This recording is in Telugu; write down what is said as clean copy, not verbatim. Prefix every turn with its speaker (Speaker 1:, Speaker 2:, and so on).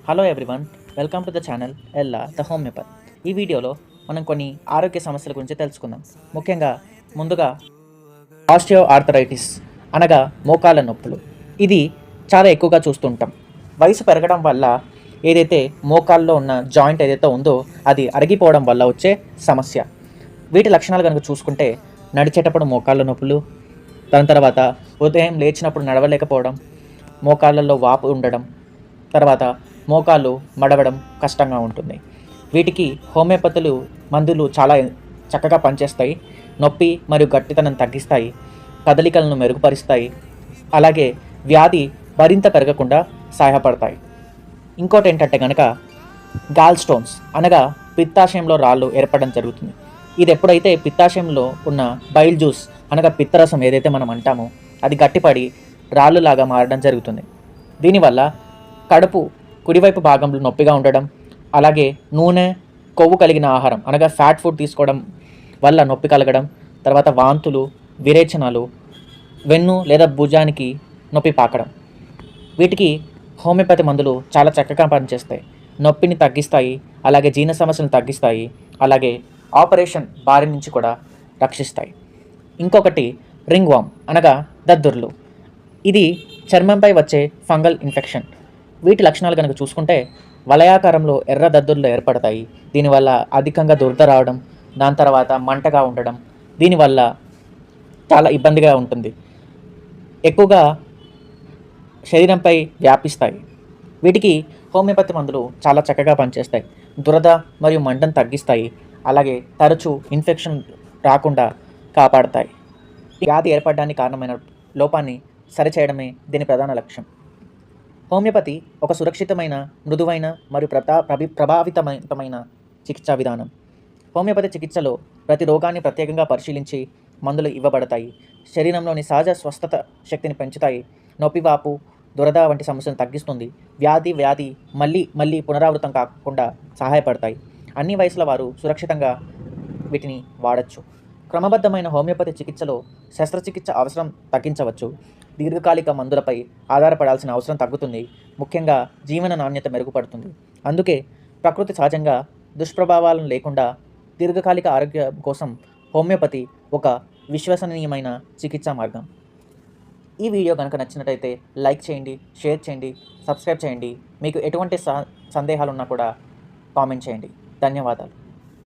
Speaker 1: Hello everyone, welcome to the channel Ella the homeopath. ఈ వీడియోలో మనం కొన్ని ఆరోగ్య సమస్యల గురించి తెలుసుకుందాం. ముఖ్యంగా ముందుగా ఆస్టియో ఆర్థరైటిస్ అనగా మోకాళ్ళ నొప్పులు. ఇది చాలా ఎక్కువగా చూస్తుంటాం. వయసు పెరగడం వల్ల ఏదైతే మోకాల్లో ఉన్న జాయింట్ ఏదైతే ఉందో అది అరిగిపోవడం వల్ల వచ్చే సమస్య. వీటి లక్షణాలు కనుక చూసుకుంటే నడిచేటప్పుడు మోకాళ్ళ నొప్పులు, దాని తర్వాత ఉదయం లేచినప్పుడు నడవలేకపోవడం, మోకాళ్ళల్లో వాపు ఉండడం, తర్వాత మోకాళ్ళు మడవడం కష్టంగా ఉంటుంది. వీటికి హోమియోపతులు మందులు చాలా చక్కగా పనిచేస్తాయి. నొప్పి మరియు గట్టితనం తగ్గిస్తాయి, కదలికలను మెరుగుపరుస్తాయి, అలాగే వ్యాధి మరింత పెరగకుండా సహాయపడతాయి. ఇంకోటి ఏంటంటే కనుక గాల్ స్టోన్స్ అనగా పిత్తాశయంలో రాళ్ళు ఏర్పడడం జరుగుతుంది. ఇది ఎప్పుడైతే పిత్తాశయంలో ఉన్న బైల్ జ్యూస్ అనగా పిత్తరసం ఏదైతే మనం అంటామో అది గట్టిపడి రాళ్ళులాగా మారడం జరుగుతుంది. దీనివల్ల కడుపు కుడివైపు భాగంలో నొప్పిగా ఉండడం, అలాగే నూనె కొవ్వు కలిగిన ఆహారం అనగా ఫ్యాట్ ఫుడ్ తీసుకోవడం వల్ల నొప్పి కలగడం, తర్వాత వాంతులు, విరేచనాలు, వెన్ను లేదా భుజానికి నొప్పి పాకడం. వీటికి హోమియోపతి మందులు చాలా చక్కగా పనిచేస్తాయి. నొప్పిని తగ్గిస్తాయి, అలాగే జీర్ణ సమస్యలను తగ్గిస్తాయి, అలాగే ఆపరేషన్ బారి నుంచి కూడా రక్షిస్తాయి. ఇంకొకటి రింగ్ వామ్ అనగా దద్దుర్లు. ఇది చర్మంపై వచ్చే ఫంగల్ ఇన్ఫెక్షన్. వీటి లక్షణాలు కనుక చూసుకుంటే వలయాకారంలో ఎర్ర దద్దుర్లు ఏర్పడతాయి. దీనివల్ల అధికంగా దురద రావడం, దాని తర్వాత మంటగా ఉండడం, దీనివల్ల చాలా ఇబ్బందిగా ఉంటుంది. ఎక్కువగా శరీరంపై వ్యాపిస్తాయి. వీటికి హోమియోపతి మందులు చాలా చక్కగా పనిచేస్తాయి. దురద మరియు మంటను తగ్గిస్తాయి, అలాగే తరచూ ఇన్ఫెక్షన్ రాకుండా కాపాడతాయి. వ్యాధి ఏర్పడడానికి కారణమైన లోపాన్ని సరిచేయడమే దీని ప్రధాన లక్ష్యం. హోమియోపతి ఒక సురక్షితమైన, మృదువైన మరియు ప్రభావితమైన చికిత్సా విధానం. హోమియోపతి చికిత్సలో ప్రతి రోగాన్ని ప్రత్యేకంగా పరిశీలించి మందులు ఇవ్వబడతాయి. శరీరంలోని సహజ స్వస్థత శక్తిని పెంచుతాయి. నొప్పివాపు, దురద వంటి సమస్యలను తగ్గిస్తుంది. వ్యాధి మళ్ళీ పునరావృతం కాకుండా సహాయపడతాయి. అన్ని వయసుల వారు సురక్షితంగా వీటిని వాడచ్చు. క్రమబద్ధమైన హోమియోపతి చికిత్సలో శస్త్రచికిత్స అవసరం తగ్గించవచ్చు. దీర్ఘకాలిక మందులపై ఆధారపడాల్సిన అవసరం తగ్గుతుంది. ముఖ్యంగా జీవన నాణ్యత మెరుగుపడుతుంది. అందుకే ప్రకృతి సహజంగా దుష్ప్రభావాలను లేకుండా దీర్ఘకాలిక ఆరోగ్యం కోసం హోమియోపతి ఒక విశ్వసనీయమైన చికిత్సా మార్గం. ఈ వీడియో కనుక నచ్చినట్టయితే లైక్ చేయండి, షేర్ చేయండి, సబ్స్క్రైబ్ చేయండి. మీకు ఎటువంటి సందేహాలు ఉన్నా కూడా కామెంట్ చేయండి. ధన్యవాదాలు.